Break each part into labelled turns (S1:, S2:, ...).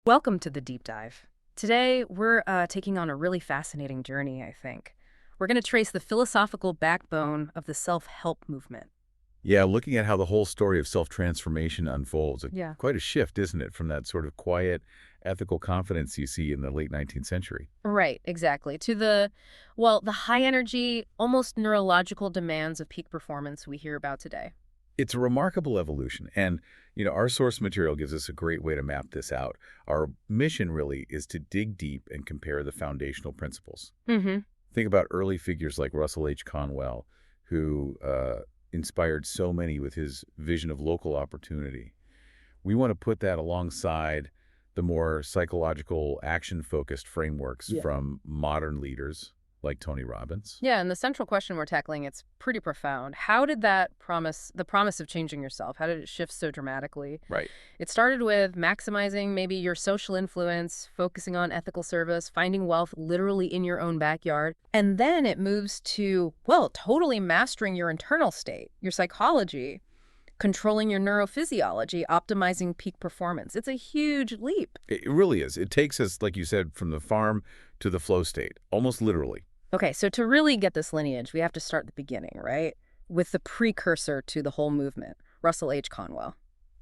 S1: Welcome to the deep dive. Today, we're taking on a really fascinating journey, I think. We're going to trace the philosophical backbone of the self-help movement.
S2: Yeah, looking at how the whole story of self-transformation unfolds,
S1: Yeah.
S2: quite a shift, isn't it, from that sort of quiet, ethical confidence you see in the late 19th century?
S1: Right, exactly. To the high energy, almost neurological demands of peak performance we hear about today.
S2: It's a remarkable evolution, and our source material gives us a great way to map this out. Our mission really is to dig deep and compare the foundational principles.
S1: Mm-hmm.
S2: Think about early figures like Russell H. Conwell, who inspired so many with his vision of local opportunity. We want to put that alongside the more psychological, action-focused frameworks from modern leaders like Tony Robbins.
S1: Yeah, and the central question we're tackling, it's pretty profound. How did the promise of changing yourself, how did it shift so dramatically?
S2: Right.
S1: It started with maximizing maybe your social influence, focusing on ethical service, finding wealth literally in your own backyard. And then it moves to, well, totally mastering your internal state, your psychology, controlling your neurophysiology, optimizing peak performance. It's a huge leap.
S2: It really is. It takes us, like you said, from the farm to the flow state, almost literally.
S1: Okay, so to really get this lineage, we have to start at the beginning, right? With the precursor to the whole movement, Russell H. Conwell.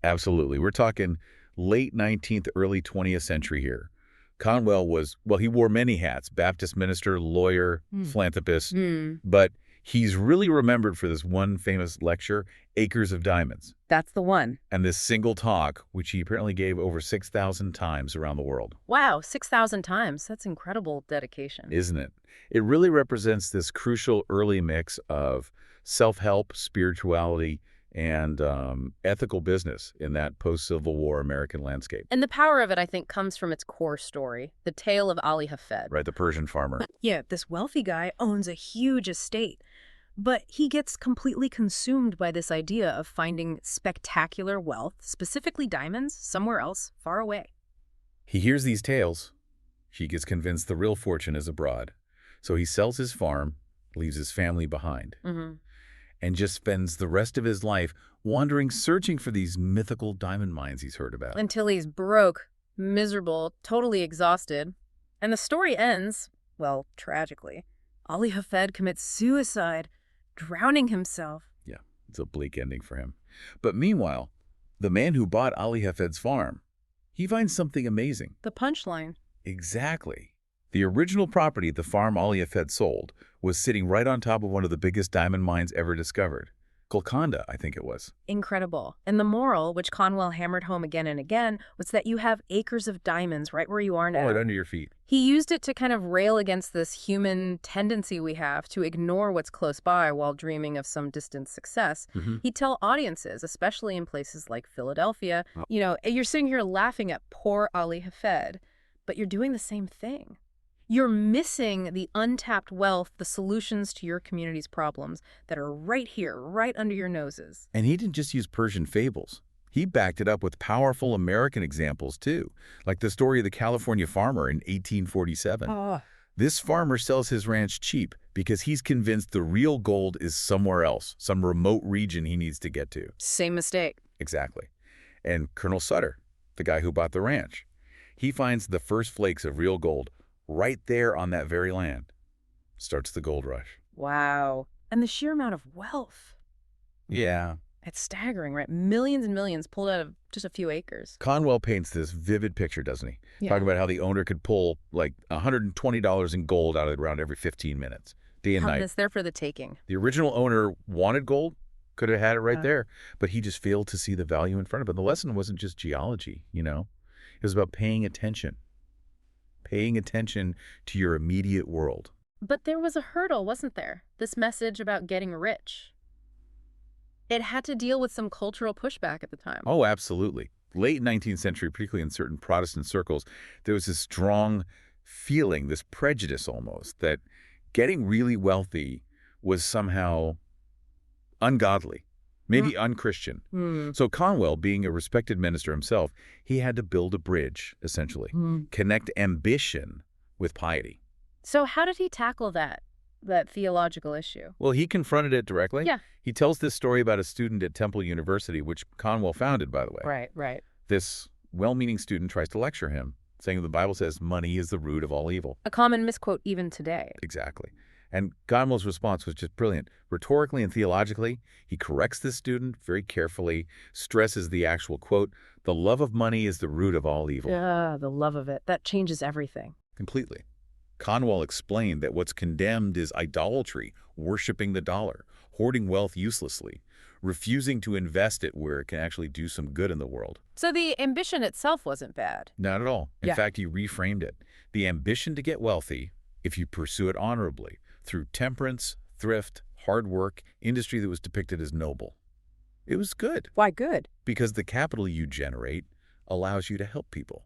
S2: Absolutely. We're talking late 19th, early 20th century here. Conwell was, well, he wore many hats: Baptist minister, lawyer, philanthropist, but he's really remembered for this one famous lecture, Acres of Diamonds,
S1: That's the one.
S2: and this single talk, which he apparently gave over 6,000 times around the world.
S1: Wow, 6,000 times. That's incredible dedication.
S2: Isn't it? It really represents this crucial early mix of self-help, spirituality, and ethical business in that post-Civil War American landscape.
S1: And the power of it, I think, comes from its core story, the tale of Ali Hafed.
S2: Right, the Persian farmer.
S1: Yeah, this wealthy guy owns a huge estate, but he gets completely consumed by this idea of finding spectacular wealth, specifically diamonds, somewhere else, far away.
S2: He hears these tales. He gets convinced the real fortune is abroad. So he sells his farm, leaves his family behind, and just spends the rest of his life wandering, searching for these mythical diamond mines he's heard about.
S1: Until he's broke, miserable, totally exhausted. And the story ends, well, tragically. Ali Hafed commits suicide, drowning himself.
S2: Yeah, it's a bleak ending for him. But meanwhile, the man who bought Ali Hafed's farm, he finds something amazing.
S1: The punchline.
S2: Exactly. The original property the farm Ali Hafed sold was sitting right on top of one of the biggest diamond mines ever discovered. Golconda, I think it was.
S1: Incredible. And the moral, which Conwell hammered home again and again, was that you have acres of diamonds right where you are now.
S2: All right under your feet.
S1: He used it to kind of rail against this human tendency we have to ignore what's close by while dreaming of some distant success. He'd tell audiences, especially in places like Philadelphia, you're sitting here laughing at poor Ali Hafed, but you're doing the same thing. You're missing the untapped wealth, the solutions to your community's problems that are right here, right under your noses.
S2: And he didn't just use Persian fables. He backed it up with powerful American examples, too, like the story of the California farmer in 1847. This farmer sells his ranch cheap because he's convinced the real gold is somewhere else, some remote region he needs to get to.
S1: Same mistake.
S2: Exactly. And Colonel Sutter, the guy who bought the ranch, he finds the first flakes of real gold right there on that very land. Starts the gold rush.
S1: Wow. And the sheer amount of wealth.
S2: Yeah.
S1: It's staggering, right? Millions and millions pulled out of just a few acres.
S2: Conwell paints this vivid picture, doesn't he?
S1: Yeah.
S2: Talking about how the owner could pull like $120 in gold out of the ground every 15 minutes, day and night.
S1: It's there for the taking.
S2: The original owner wanted gold, could have had it right there, but he just failed to see the value in front of him. The lesson wasn't just geology, It was about paying attention to your immediate world.
S1: But there was a hurdle, wasn't there? This message about getting rich. It had to deal with some cultural pushback at the time.
S2: Oh, absolutely. Late 19th century, particularly in certain Protestant circles, there was this strong feeling, this prejudice almost, that getting really wealthy was somehow ungodly, maybe unchristian. So Conwell, being a respected minister himself, he had to build a bridge, essentially, connect ambition with piety.
S1: So how did he tackle that theological issue?
S2: Well, he confronted it directly.
S1: Yeah.
S2: He tells this story about a student at Temple University, which Conwell founded, by the way.
S1: Right.
S2: This well-meaning student tries to lecture him, saying the Bible says money is the root of all evil.
S1: A common misquote even today.
S2: Exactly. And Conwell's response was just brilliant. Rhetorically and theologically, he corrects this student very carefully, stresses the actual quote, "The love of money is the root of all evil."
S1: Yeah, the love of it. That changes everything.
S2: Completely. Conwell explained that what's condemned is idolatry, worshiping the dollar, hoarding wealth uselessly, refusing to invest it where it can actually do some good in the world.
S1: So the ambition itself wasn't bad.
S2: Not at all. In
S1: Yeah.
S2: fact, he reframed it. The ambition to get wealthy, if you pursue it honorably, through temperance, thrift, hard work, industry that was depicted as noble. It was good
S1: Why good?
S2: because the capital you generate allows you to help people.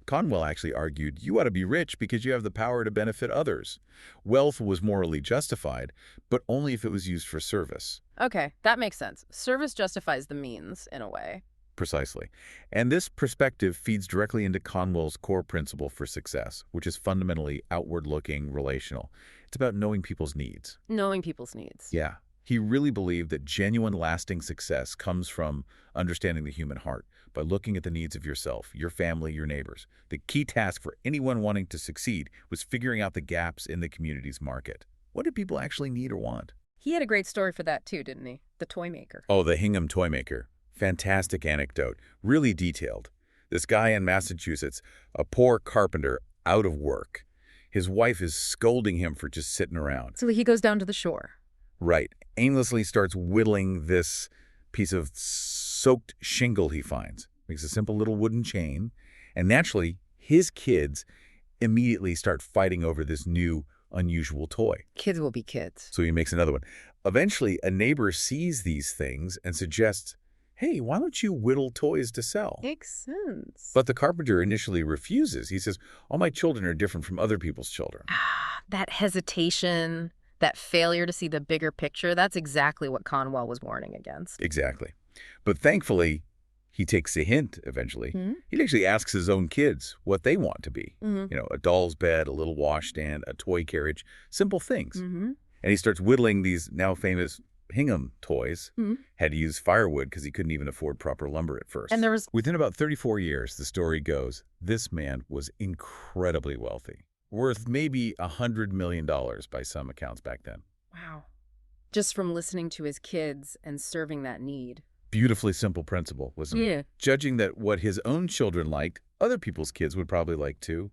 S2: Conwell actually argued you ought to be rich because you have the power to benefit others. Wealth was morally justified, but only if it was used for service.
S1: Okay, that makes sense. Service justifies the means, in a way.
S2: Precisely. And this perspective feeds directly into Conwell's core principle for success, which is fundamentally outward-looking, relational. It's about knowing people's needs.
S1: Knowing people's needs.
S2: Yeah. He really believed that genuine, lasting success comes from understanding the human heart, by looking at the needs of yourself, your family, your neighbors. The key task for anyone wanting to succeed was figuring out the gaps in the community's market. What do people actually need or want?
S1: He had a great story for that too, didn't he? The toy maker.
S2: Oh, the Hingham toy maker. Fantastic anecdote. Really detailed. This guy in Massachusetts, a poor carpenter, out of work. His wife is scolding him for just sitting around.
S1: So he goes down to the shore.
S2: Right. Aimlessly starts whittling this piece of soaked shingle he finds. Makes a simple little wooden chain. And naturally, his kids immediately start fighting over this new, unusual toy.
S1: Kids will be kids.
S2: So he makes another one. Eventually, a neighbor sees these things and suggests, "Hey, why don't you whittle toys to sell?"
S1: Makes sense.
S2: But the carpenter initially refuses. He says, "All my children are different from other people's children."
S1: That hesitation, that failure to see the bigger picture, that's exactly what Conwell was warning against.
S2: Exactly. But thankfully, he takes a hint eventually. He actually asks his own kids what they want to be. You know, a doll's bed, a little washstand, a toy carriage, simple things. And he starts whittling these now famous Hingham toys. Had to use firewood because he couldn't even afford proper lumber at first.
S1: And there was...
S2: Within about 34 years, the story goes, this man was incredibly wealthy, worth maybe $100 million by some accounts back then.
S1: Wow. Just from listening to his kids and serving that need.
S2: Beautifully simple principle, wasn't it?
S1: Yeah.
S2: Judging that what his own children liked, other people's kids would probably like too.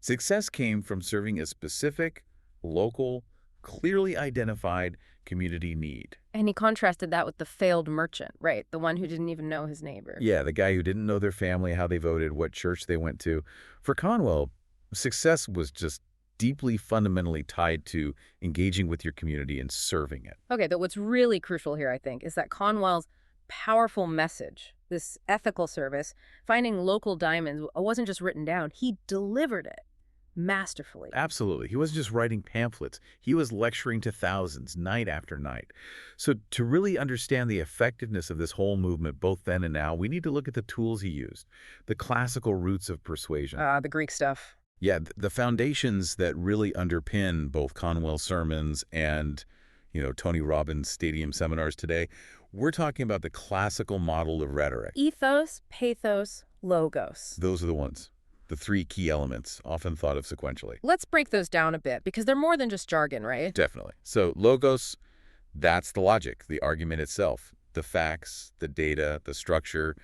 S2: Success came from serving a specific, local, clearly identified community need.
S1: And he contrasted that with the failed merchant, right? The one who didn't even know his neighbor.
S2: Yeah, the guy who didn't know their family, how they voted, what church they went to. For Conwell, success was just deeply fundamentally tied to engaging with your community and serving it.
S1: Okay, but what's really crucial here, I think, is that Conwell's powerful message, this ethical service, finding local diamonds, wasn't just written down. He delivered it masterfully.
S2: Absolutely. He wasn't just writing pamphlets. He was lecturing to thousands night after night. So to really understand the effectiveness of this whole movement, both then and now, we need to look at the tools he used, the classical roots of persuasion.
S1: The Greek stuff.
S2: Yeah, the foundations that really underpin both Conwell's sermons and, Tony Robbins' stadium seminars today. We're talking about the classical model of rhetoric.
S1: Ethos, pathos, logos.
S2: Those are the ones. The three key elements, often thought of sequentially.
S1: Let's break those down a bit, because they're more than just jargon, right?
S2: Definitely. So logos, that's the logic, the argument itself, the facts, the data, the structure,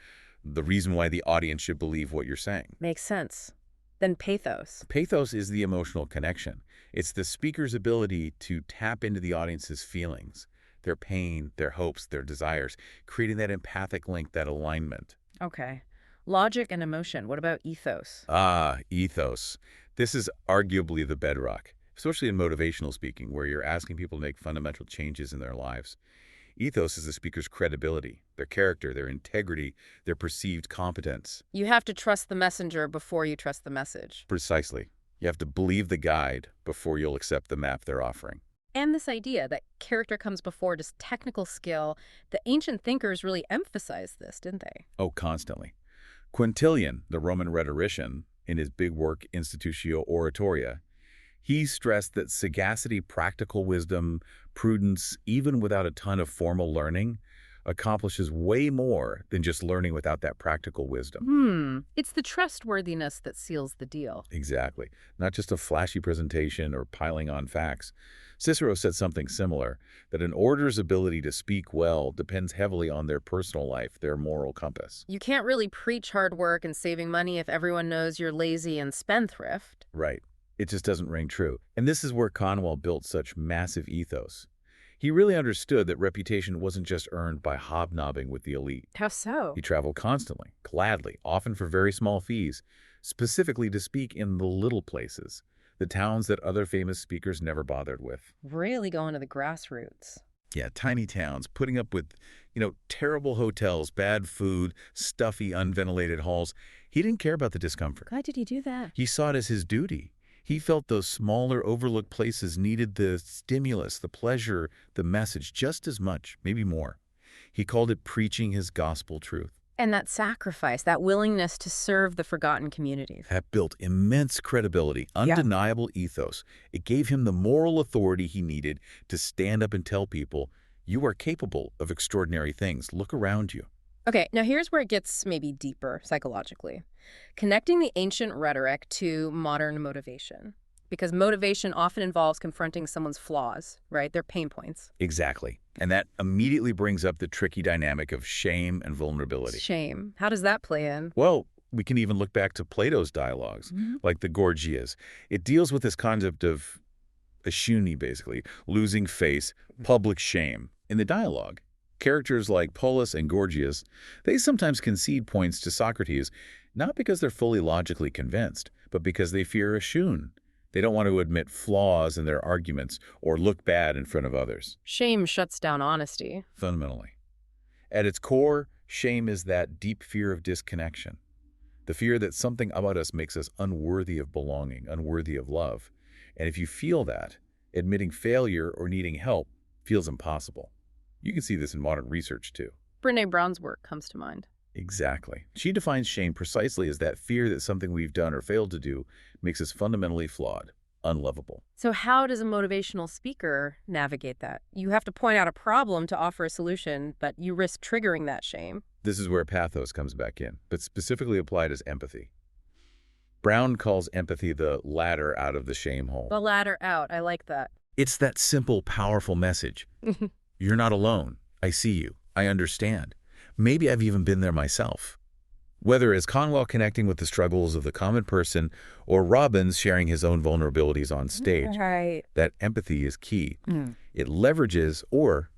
S2: the reason why the audience should believe what you're saying.
S1: Makes sense. Then pathos.
S2: Pathos is the emotional connection. It's the speaker's ability to tap into the audience's feelings, their pain, their hopes, their desires, creating that empathic link, that alignment.
S1: Okay. Logic and emotion. What about ethos?
S2: Ethos. This is arguably the bedrock, especially in motivational speaking, where you're asking people to make fundamental changes in their lives. Ethos is the speaker's credibility, their character, their integrity, their perceived competence.
S1: You have to trust the messenger before you trust the message.
S2: Precisely. You have to believe the guide before you'll accept the map they're offering.
S1: And this idea that character comes before just technical skill, the ancient thinkers really emphasized this, didn't they?
S2: Oh, constantly. Quintilian, the Roman rhetorician, in his big work Institutio Oratoria, he stressed that sagacity, practical wisdom, prudence, even without a ton of formal learning, accomplishes way more than just learning without that practical wisdom.
S1: It's the trustworthiness that seals the deal.
S2: Exactly. Not just a flashy presentation or piling on facts. Cicero said something similar, that an orator's ability to speak well depends heavily on their personal life, their moral compass.
S1: You can't really preach hard work and saving money if everyone knows you're lazy and spendthrift.
S2: Right. It just doesn't ring true. And this is where Conwell built such massive ethos. He really understood that reputation wasn't just earned by hobnobbing with the elite.
S1: How so?
S2: He traveled constantly, gladly, often for very small fees, specifically to speak in the little places, the towns that other famous speakers never bothered with.
S1: Really going to the grassroots.
S2: Yeah, tiny towns, putting up with, terrible hotels, bad food, stuffy, unventilated halls. He didn't care about the discomfort.
S1: Why did he do that?
S2: He saw it as his duty. He felt those smaller, overlooked places needed the stimulus, the pleasure, the message just as much, maybe more. He called it preaching his gospel truth.
S1: And that sacrifice, that willingness to serve the forgotten communities.
S2: That built immense credibility, undeniable ethos. It gave him the moral authority he needed to stand up and tell people, you are capable of extraordinary things. Look around you.
S1: Okay, now here's where it gets maybe deeper psychologically. Connecting the ancient rhetoric to modern motivation. Because motivation often involves confronting someone's flaws, right? Their pain points.
S2: Exactly. And that immediately brings up the tricky dynamic of shame and vulnerability.
S1: Shame. How does that play in?
S2: Well, we can even look back to Plato's dialogues, like the Gorgias. It deals with this concept of ashuni, basically, losing face, public shame. In the dialogue, characters like Polus and Gorgias, they sometimes concede points to Socrates, not because they're fully logically convinced, but because they fear ashun. They don't want to admit flaws in their arguments or look bad in front of others.
S1: Shame shuts down honesty.
S2: Fundamentally. At its core, shame is that deep fear of disconnection. The fear that something about us makes us unworthy of belonging, unworthy of love. And if you feel that, admitting failure or needing help feels impossible. You can see this in modern research, too.
S1: Brené Brown's work comes to mind.
S2: Exactly. She defines shame precisely as that fear that something we've done or failed to do makes us fundamentally flawed, unlovable.
S1: So how does a motivational speaker navigate that? You have to point out a problem to offer a solution, but you risk triggering that shame.
S2: This is where pathos comes back in, but specifically applied as empathy. Brown calls empathy the ladder out of the shame hole.
S1: The ladder out. I like that.
S2: It's that simple, powerful message. You're not alone. I see you. I understand. Maybe I've even been there myself. Whether it's Conwell connecting with the struggles of the common person or Robbins sharing his own vulnerabilities on stage, that empathy is key. It leverages, or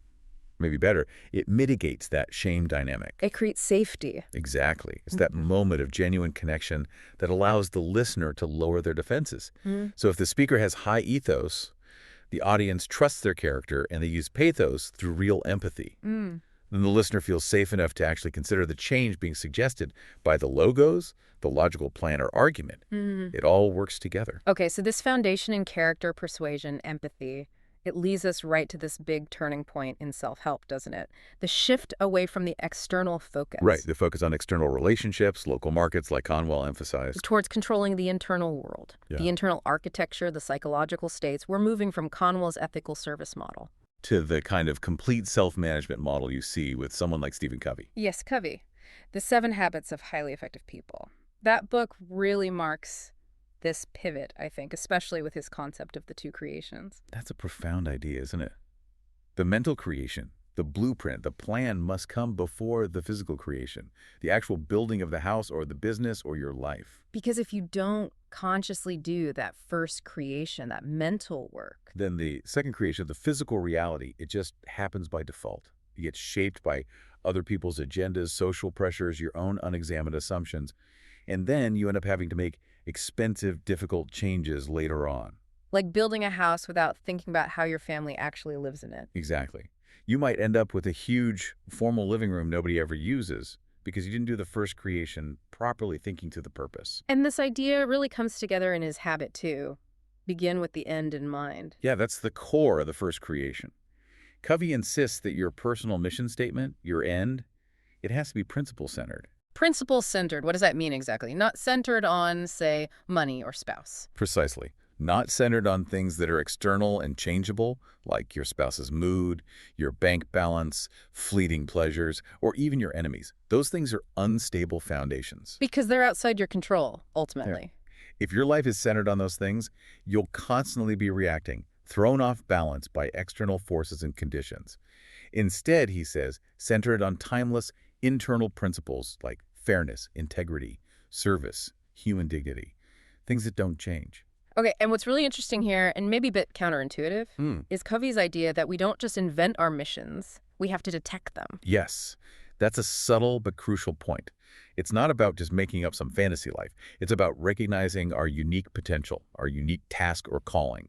S2: maybe better, it mitigates that shame dynamic.
S1: It creates safety.
S2: Exactly. It's that moment of genuine connection that allows the listener to lower their defenses. So if the speaker has high ethos, the audience trusts their character and they use pathos through real empathy. Then the listener feels safe enough to actually consider the change being suggested by the logos, the logical plan or argument. It all works together.
S1: Okay, so this foundation in character, persuasion, empathy, it leads us right to this big turning point in self-help, doesn't it? The shift away from the external focus.
S2: Right, the focus on external relationships, local markets, like Conwell emphasized.
S1: Towards controlling the internal world, the internal architecture, the psychological states. We're moving from Conwell's ethical service model
S2: to the kind of complete self-management model you see with someone like Stephen Covey.
S1: Yes, Covey. The 7 Habits of Highly Effective People. That book really marks this pivot, I think, especially with his concept of the 2 creations.
S2: That's a profound idea, isn't it? The mental creation, the blueprint, the plan must come before the physical creation, the actual building of the house or the business or your life.
S1: Because if you don't consciously do that first creation, that mental work,
S2: then the second creation, the physical reality, it just happens by default. It gets shaped by other people's agendas, social pressures, your own unexamined assumptions. And then you end up having to make expensive, difficult changes later on.
S1: Like building a house without thinking about how your family actually lives in it.
S2: Exactly. You might end up with a huge formal living room nobody ever uses because you didn't do the first creation properly thinking to the purpose.
S1: And this idea really comes together in his habit too. Begin with the end in mind.
S2: Yeah, that's the core of the first creation. Covey insists that your personal mission statement, your end, it has to be principle-centered.
S1: Principle-centered, what does that mean exactly? Not centered on, say, money or spouse.
S2: Precisely. not centered on things that are external and changeable, like your spouse's mood, your bank balance, fleeting pleasures, or even your enemies. Those things are unstable foundations.
S1: Because they're outside your control,
S2: Yeah.
S1: ultimately.
S2: If your life is centered on those things, you'll constantly be reacting, thrown off balance by external forces and conditions. Instead, he says, center it on timeless internal principles like fairness, integrity, service, human dignity, things that don't change.
S1: Okay, and what's really interesting here, and maybe a bit counterintuitive, is Covey's idea that we don't just invent our missions, we have to detect them.
S2: Yes, that's a subtle but crucial point. It's not about just making up some fantasy life. It's about recognizing our unique potential, our unique task or calling,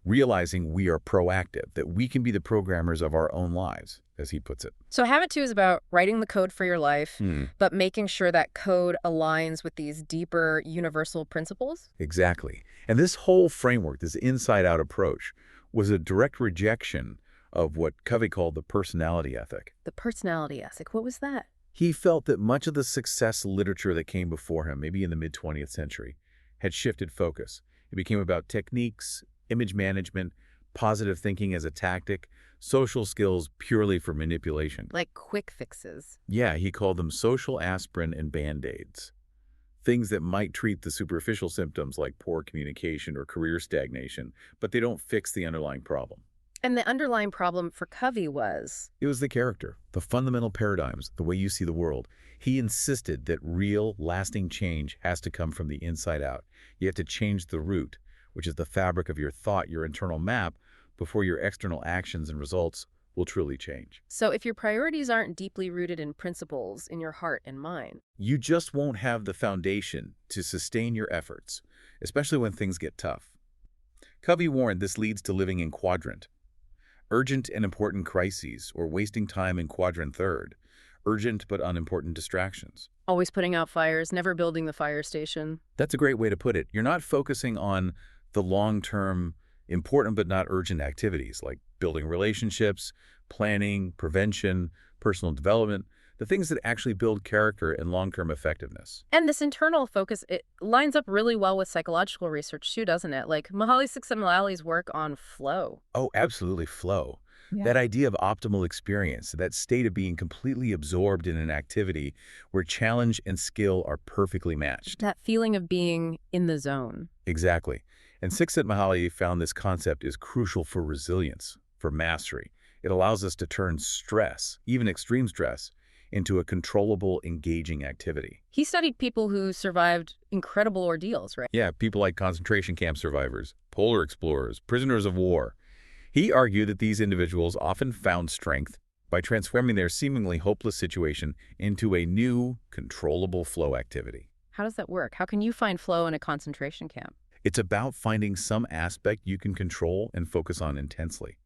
S2: realizing we are proactive, that we can be the programmers of our own lives, as he puts it.
S1: So Habit 2 is about writing the code for your life, but making sure that code aligns with these deeper universal principles?
S2: Exactly. And this whole framework, this inside-out approach, was a direct rejection of what Covey called the personality ethic.
S1: The personality ethic, what was that?
S2: He felt that much of the success literature that came before him, maybe in the mid-20th century, had shifted focus. It became about techniques, image management, positive thinking as a tactic, social skills purely for manipulation.
S1: Like quick fixes.
S2: Yeah, he called them social aspirin and Band-Aids. Things that might treat the superficial symptoms like poor communication or career stagnation, but they don't fix the underlying problem.
S1: And the underlying problem for Covey was?
S2: It was the character, the fundamental paradigms, the way you see the world. He insisted that real, lasting change has to come from the inside out. You have to change the root, which is the fabric of your thought, your internal map, before your external actions and results will truly change.
S1: So if your priorities aren't deeply rooted in principles in your heart and mind,
S2: you just won't have the foundation to sustain your efforts, especially when things get tough. Covey warned this leads to living in quadrant. Urgent and important crises, or wasting time in quadrant third. Urgent but unimportant distractions.
S1: always putting out fires, never building the fire station.
S2: That's a great way to put it. You're not focusing on the long-term, important but not urgent activities like building relationships, planning, prevention, personal development, the things that actually build character and long-term effectiveness.
S1: And this internal focus, it lines up really well with psychological research too, doesn't it? Like Mihaly Csikszentmihalyi's work on flow.
S2: Oh, absolutely, flow.
S1: Yeah.
S2: That idea of optimal experience, that state of being completely absorbed in an activity where challenge and skill are perfectly matched.
S1: That feeling of being in the zone.
S2: Exactly. And Csikszentmihalyi found this concept is crucial for resilience, for mastery. It allows us to turn stress, even extreme stress, into a controllable, engaging activity.
S1: He studied people who survived incredible ordeals, right?
S2: Yeah, people like concentration camp survivors, polar explorers, prisoners of war. He argued that these individuals often found strength by transforming their seemingly hopeless situation into a new, controllable flow activity.
S1: How does that work? How can you find flow in a concentration camp?
S2: It's about finding some aspect you can control and focus on intensely.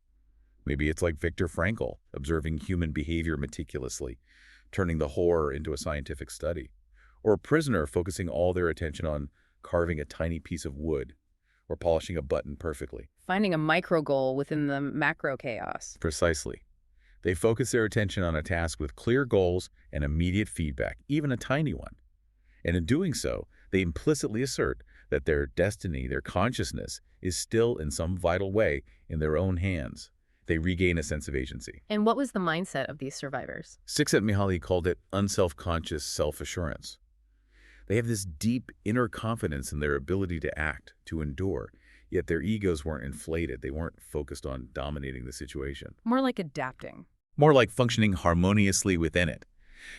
S2: Maybe it's like Viktor Frankl, observing human behavior meticulously, turning the horror into a scientific study. Or a prisoner focusing all their attention on carving a tiny piece of wood or polishing a button perfectly.
S1: Finding a micro goal within the macro chaos.
S2: Precisely. They focus their attention on a task with clear goals and immediate feedback, even a tiny one. And in doing so, they implicitly assert that their destiny, their consciousness, is still in some vital way in their own hands. They regain a sense of agency.
S1: And what was the mindset of these survivors?
S2: Csikszentmihalyi called it unself-conscious self-assurance. They have this deep inner confidence in their ability to act, to endure, yet their egos weren't inflated. They weren't focused on dominating the situation.
S1: More like adapting.
S2: More like functioning harmoniously within it,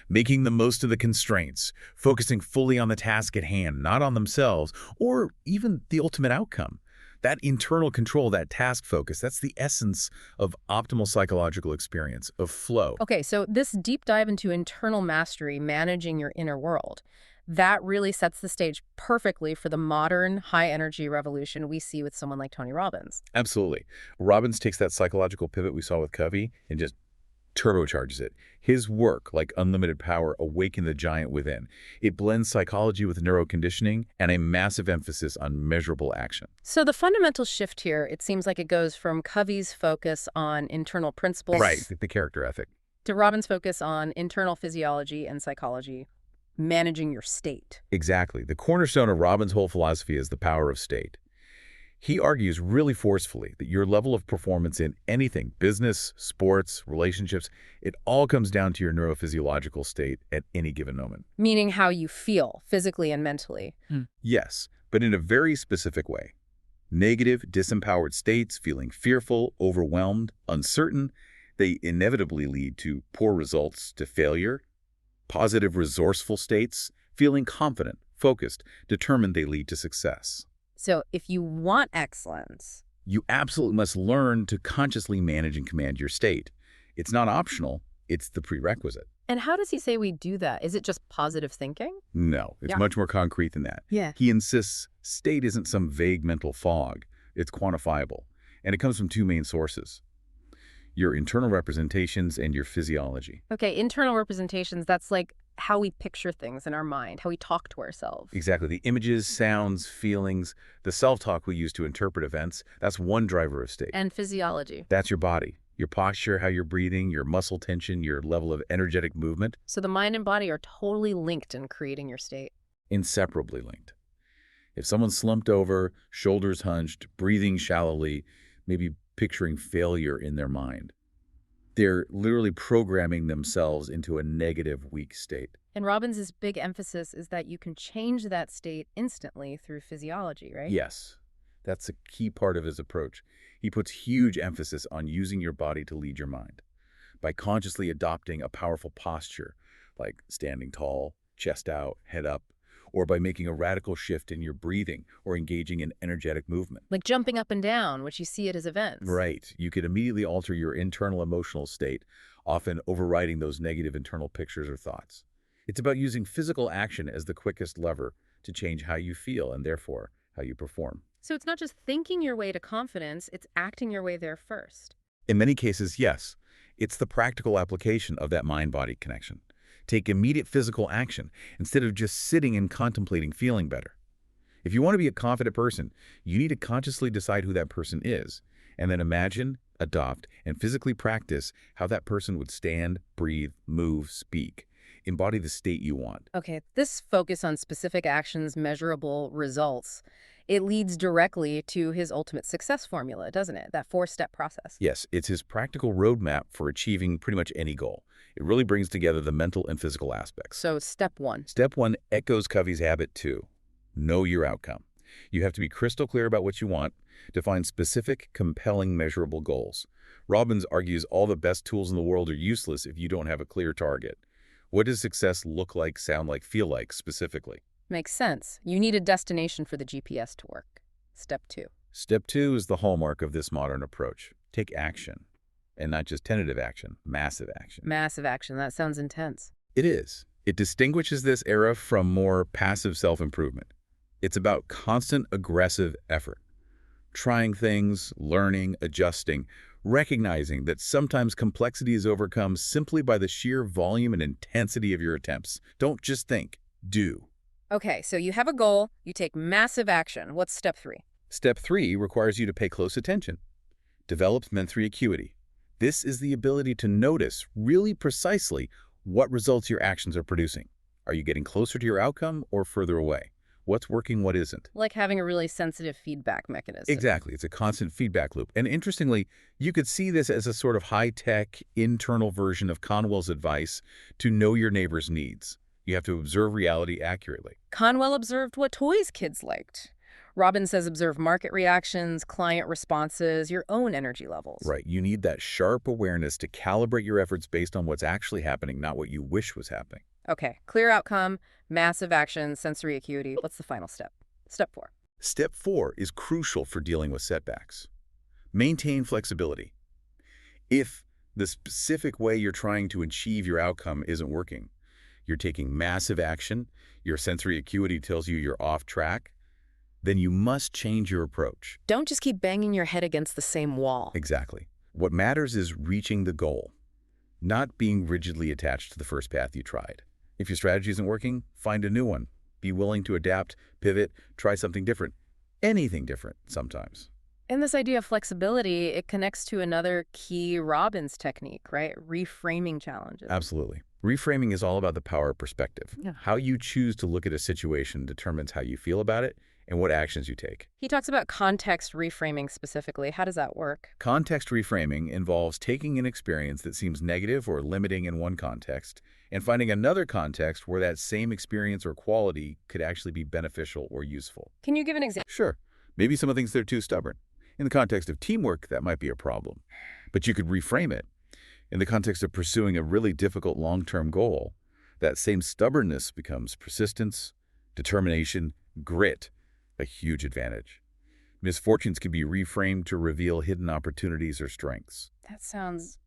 S2: making the most of the constraints, focusing fully on the task at hand, not on themselves, or even the ultimate outcome. That internal control, that task focus, that's the essence of optimal psychological experience, of flow.
S1: Okay, so this deep dive into internal mastery, managing your inner world, that really sets the stage perfectly for the modern high-energy revolution we see with someone like Tony Robbins.
S2: Absolutely. Robbins takes that psychological pivot we saw with Covey and just turbocharges it. His work, like Unlimited Power, Awaken the Giant Within. It blends psychology with neuroconditioning and a massive emphasis on measurable action.
S1: So the fundamental shift here, it seems like it goes from Covey's focus on internal principles,
S2: Right, the character ethic.
S1: to Robbins' focus on internal physiology and psychology, managing your state.
S2: Exactly. The cornerstone of Robbins' whole philosophy is the power of state. He argues really forcefully that your level of performance in anything, business, sports, relationships, it all comes down to your neurophysiological state at any given moment.
S1: Meaning how you feel, physically and mentally.
S2: Yes, but in a very specific way. Negative, disempowered states, feeling fearful, overwhelmed, uncertain, they inevitably lead to poor results, to failure. Positive, resourceful states, feeling confident, focused, determined, they lead to success.
S1: So if you want excellence,
S2: You absolutely must learn to consciously manage and command your state. It's not optional, it's the prerequisite.
S1: and how does he say we do that? Is it just positive thinking?
S2: No, it's much more concrete than that.
S1: Yeah.
S2: He insists state isn't some vague mental fog. It's quantifiable. And it comes from two main sources: your internal representations and your physiology.
S1: Okay, internal representations, that's like how we picture things in our mind, how we talk to ourselves.
S2: Exactly. The images, sounds, feelings, the self-talk we use to interpret events, that's one driver of state.
S1: And physiology.
S2: That's your body, your posture, how you're breathing, your muscle tension, your level of energetic movement.
S1: So the mind and body are totally linked in creating your state.
S2: Inseparably linked. If someone's slumped over, shoulders hunched, breathing shallowly, maybe picturing failure in their mind, they're literally programming themselves into a negative, weak state.
S1: And Robbins' big emphasis is that you can change that state instantly through physiology, right?
S2: Yes, that's a key part of his approach. He puts huge emphasis on using your body to lead your mind. By consciously adopting a powerful posture, like standing tall, chest out, head up, or by making a radical shift in your breathing or engaging in energetic movement.
S1: Like jumping up and down, which you see at his events.
S2: Right. You could immediately alter your internal emotional state, often overriding those negative internal pictures or thoughts. It's about using physical action as the quickest lever to change how you feel and therefore how you perform.
S1: So it's not just thinking your way to confidence, it's acting your way there first.
S2: In many cases, yes. It's the practical application of that mind-body connection. Take immediate physical action instead of just sitting and contemplating feeling better. If you want to be a confident person, you need to consciously decide who that person is, and then imagine, adopt, and physically practice how that person would stand, breathe, move, speak. Embody the state you want.
S1: Okay, this focus on specific actions, measurable results, it leads directly to his ultimate success formula, doesn't it? That 4-step process.
S2: Yes, it's his practical roadmap for achieving pretty much any goal. It really brings together the mental and physical aspects.
S1: So step 1.
S2: Step 1 echoes Covey's habit 2. Know your outcome. You have to be crystal clear about what you want, define specific, compelling, measurable goals. Robbins argues all the best tools in the world are useless if you don't have a clear target. What does success look like, sound like, feel like specifically?
S1: Makes sense. You need a destination for the GPS to work. Step 2.
S2: Step 2 is the hallmark of this modern approach. Take action. And not just tentative action, massive action.
S1: Massive action. That sounds intense.
S2: It is. It distinguishes this era from more passive self-improvement. It's about constant aggressive effort. Trying things, learning, adjusting, recognizing that sometimes complexity is overcome simply by the sheer volume and intensity of your attempts. Don't just think, do.
S1: Okay, so you have a goal, you take massive action. What's step 3?
S2: Step 3 requires you to pay close attention. Develops mental acuity. This is the ability to notice really precisely what results your actions are producing. Are you getting closer to your outcome or further away? What's working, what isn't?
S1: Like having a really sensitive feedback mechanism.
S2: Exactly. It's a constant feedback loop. And interestingly, you could see this as a sort of high-tech internal version of Conwell's advice to know your neighbor's needs. You have to observe reality accurately.
S1: Conwell observed what toys kids liked. Robbins says observe market reactions, client responses, your own energy levels.
S2: Right. You need that sharp awareness to calibrate your efforts based on what's actually happening, not what you wish was happening.
S1: Okay, clear outcome, massive action, sensory acuity. What's the final step? Step 4.
S2: Step 4 is crucial for dealing with setbacks. Maintain flexibility. If the specific way you're trying to achieve your outcome isn't working, you're taking massive action, your sensory acuity tells you you're off track, then you must change your approach.
S1: Don't just keep banging your head against the same wall.
S2: Exactly. What matters is reaching the goal, not being rigidly attached to the first path you tried. If your strategy isn't working, find a new one. Be willing to adapt, pivot, try something different. Anything different sometimes.
S1: And this idea of flexibility, it connects to another key Robbins technique, right? Reframing challenges.
S2: Absolutely. Reframing is all about the power of perspective.
S1: Yeah.
S2: How you choose to look at a situation determines how you feel about it and what actions you take.
S1: He talks about context reframing specifically. How does that work?
S2: Context reframing involves taking an experience that seems negative or limiting in one context and finding another context where that same experience or quality could actually be beneficial or useful.
S1: Can you give an example?
S2: Sure. Maybe someone thinks they're too stubborn. In the context of teamwork, that might be a problem. But you could reframe it. In the context of pursuing a really difficult long-term goal, that same stubbornness becomes persistence, determination, grit, a huge advantage. Misfortunes can be reframed to reveal hidden opportunities or strengths.
S1: That sounds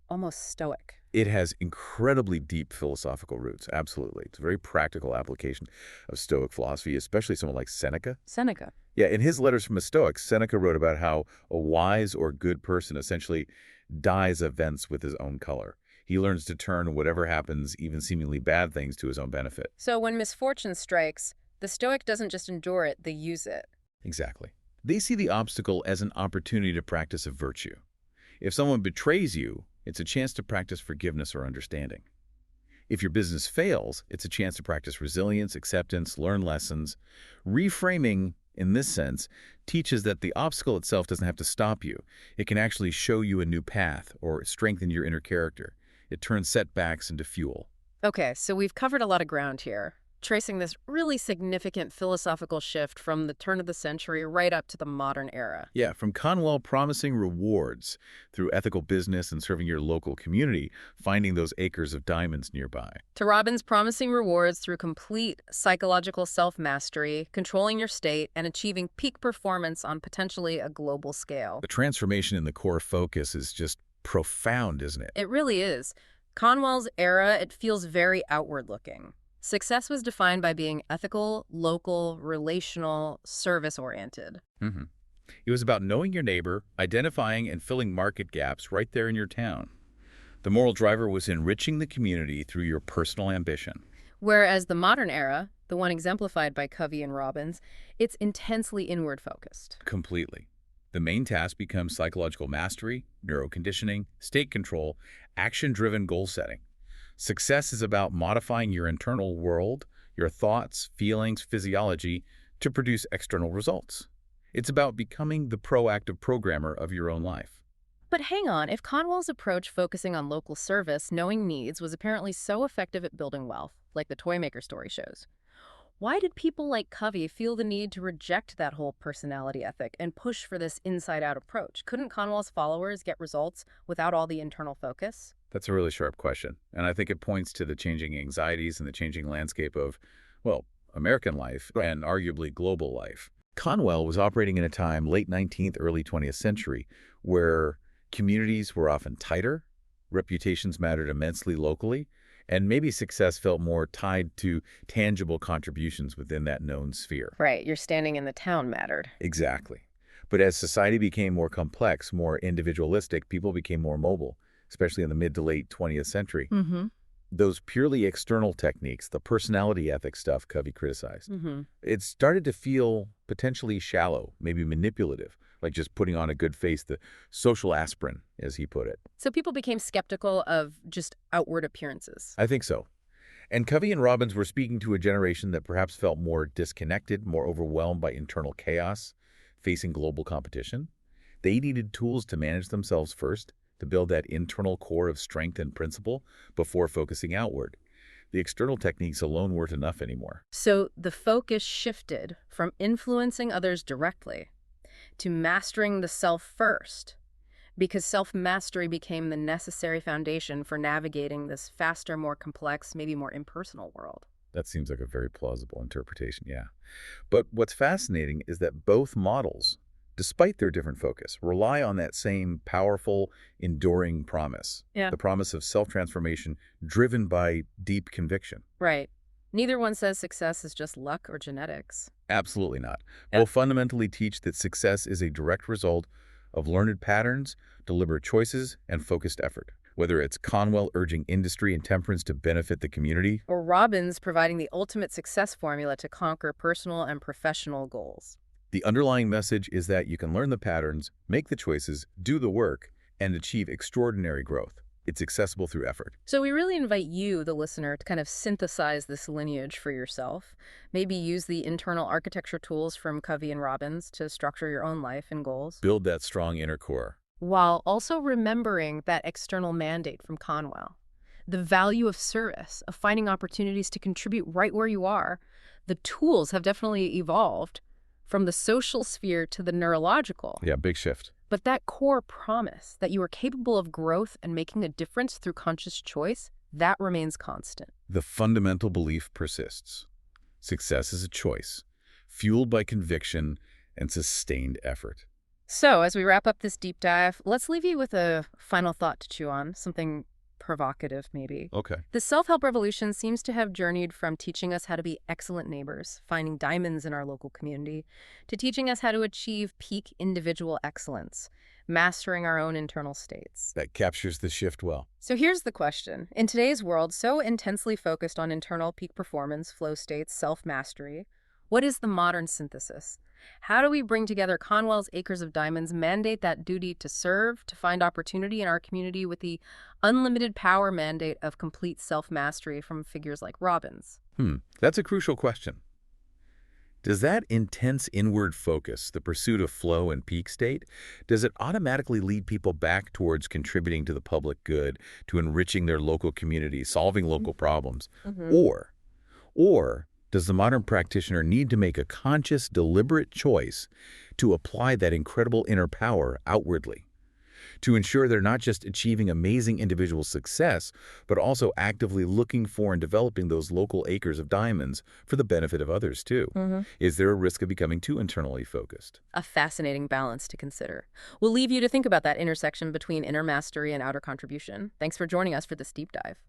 S1: almost stoic.
S2: It has incredibly deep philosophical roots, absolutely. It's a very practical application of Stoic philosophy, especially someone like Seneca.
S1: Seneca.
S2: Yeah, in his Letters from a Stoic, Seneca wrote about how a wise or good person essentially dyes events with his own color. He learns to turn whatever happens, even seemingly bad things, to his own benefit.
S1: So when misfortune strikes, the Stoic doesn't just endure it, they use it.
S2: Exactly. They see the obstacle as an opportunity to practice a virtue. If someone betrays you, it's a chance to practice forgiveness or understanding. If your business fails, it's a chance to practice resilience, acceptance, learn lessons. Reframing, in this sense, teaches that the obstacle itself doesn't have to stop you. It can actually show you a new path or strengthen your inner character. It turns setbacks into fuel.
S1: Okay, so we've covered a lot of ground here, tracing this really significant philosophical shift from the turn of the century right up to the modern era.
S2: Yeah, from Conwell promising rewards through ethical business and serving your local community, finding those acres of diamonds nearby.
S1: To Robbins promising rewards through complete psychological self-mastery, controlling your state, and achieving peak performance on potentially a global scale.
S2: The transformation in the core focus is just profound, isn't it?
S1: It really is. Conwell's era, it feels very outward-looking. Success was defined by being ethical, local, relational, service-oriented.
S2: It was about knowing your neighbor, identifying and filling market gaps right there in your town. The moral driver was enriching the community through your personal ambition.
S1: Whereas the modern era, the one exemplified by Covey and Robbins, it's intensely inward-focused.
S2: Completely. The main task becomes psychological mastery, neuroconditioning, state control, action-driven goal setting. Success is about modifying your internal world, your thoughts, feelings, physiology, to produce external results. It's about becoming the proactive programmer of your own life.
S1: But hang on, if Conwell's approach focusing on local service, knowing needs, was apparently so effective at building wealth, like the Toymaker story shows, why did people like Covey feel the need to reject that whole personality ethic and push for this inside-out approach? Couldn't Conwell's followers get results without all the internal focus?
S2: That's a really sharp question, and I think it points to the changing anxieties and the changing landscape of, well, American life and arguably global life. Conwell was operating in a time, late 19th, early 20th century, where communities were often tighter, reputations mattered immensely locally, and maybe success felt more tied to tangible contributions within that known sphere.
S1: Right, your standing in the town mattered.
S2: Exactly. But as society became more complex, more individualistic, people became more mobile, especially in the mid to late 20th century. Those purely external techniques, the personality ethics stuff Covey criticized, it started to feel potentially shallow, maybe manipulative, like just putting on a good face, the social aspirin, as he put it.
S1: So people became skeptical of just outward appearances.
S2: I think so. And Covey and Robbins were speaking to a generation that perhaps felt more disconnected, more overwhelmed by internal chaos, facing global competition. They needed tools to manage themselves first, to build that internal core of strength and principle before focusing outward. The external techniques alone weren't enough anymore.
S1: So the focus shifted from influencing others directly to mastering the self first, because self-mastery became the necessary foundation for navigating this faster, more complex, maybe more impersonal world.
S2: That seems like a very plausible interpretation, yeah. But what's fascinating is that both models, despite their different focus, rely on that same powerful, enduring promise.
S1: Yeah.
S2: The promise of self-transformation driven by deep conviction.
S1: Right. Neither one says success is just luck or genetics.
S2: Absolutely not. Both fundamentally teach that success is a direct result of learned patterns, deliberate choices, and focused effort. Whether it's Conwell urging industry and temperance to benefit the community,
S1: or Robbins providing the ultimate success formula to conquer personal and professional goals.
S2: the underlying message is that you can learn the patterns, make the choices, do the work, and achieve extraordinary growth. It's accessible through effort.
S1: So we really invite you, the listener, to kind of synthesize this lineage for yourself. Maybe use the internal architecture tools from Covey and Robbins to structure your own life and goals,
S2: Build that strong inner core.
S1: while also remembering that external mandate from Conwell. The value of service, of finding opportunities to contribute right where you are. The tools have definitely evolved from the social sphere to the neurological.
S2: Yeah, big shift.
S1: But that core promise that you are capable of growth and making a difference through conscious choice, that remains constant.
S2: The fundamental belief persists. Success is a choice, fueled by conviction and sustained effort.
S1: So, as we wrap up this deep dive, let's leave you with a final thought to chew on, something provocative maybe.
S2: Okay.
S1: The self-help revolution seems to have journeyed from teaching us how to be excellent neighbors, finding diamonds in our local community, to teaching us how to achieve peak individual excellence, mastering our own internal states.
S2: That captures the shift well.
S1: So here's the question. In today's world, so intensely focused on internal peak performance, flow states, self-mastery, what is the modern synthesis? How do we bring together Conwell's acres of diamonds, mandate that duty to serve, to find opportunity in our community with the unlimited power mandate of complete self-mastery from figures like Robbins?
S2: That's a crucial question. Does that intense inward focus, the pursuit of flow and peak state, does it automatically lead people back towards contributing to the public good, to enriching their local community, solving local problems? Or does the modern practitioner need to make a conscious, deliberate choice to apply that incredible inner power outwardly, to ensure they're not just achieving amazing individual success, but also actively looking for and developing those local acres of diamonds for the benefit of others, too? Is there a risk of becoming too internally focused?
S1: A fascinating balance to consider. We'll leave you to think about that intersection between inner mastery and outer contribution. Thanks for joining us for this deep dive.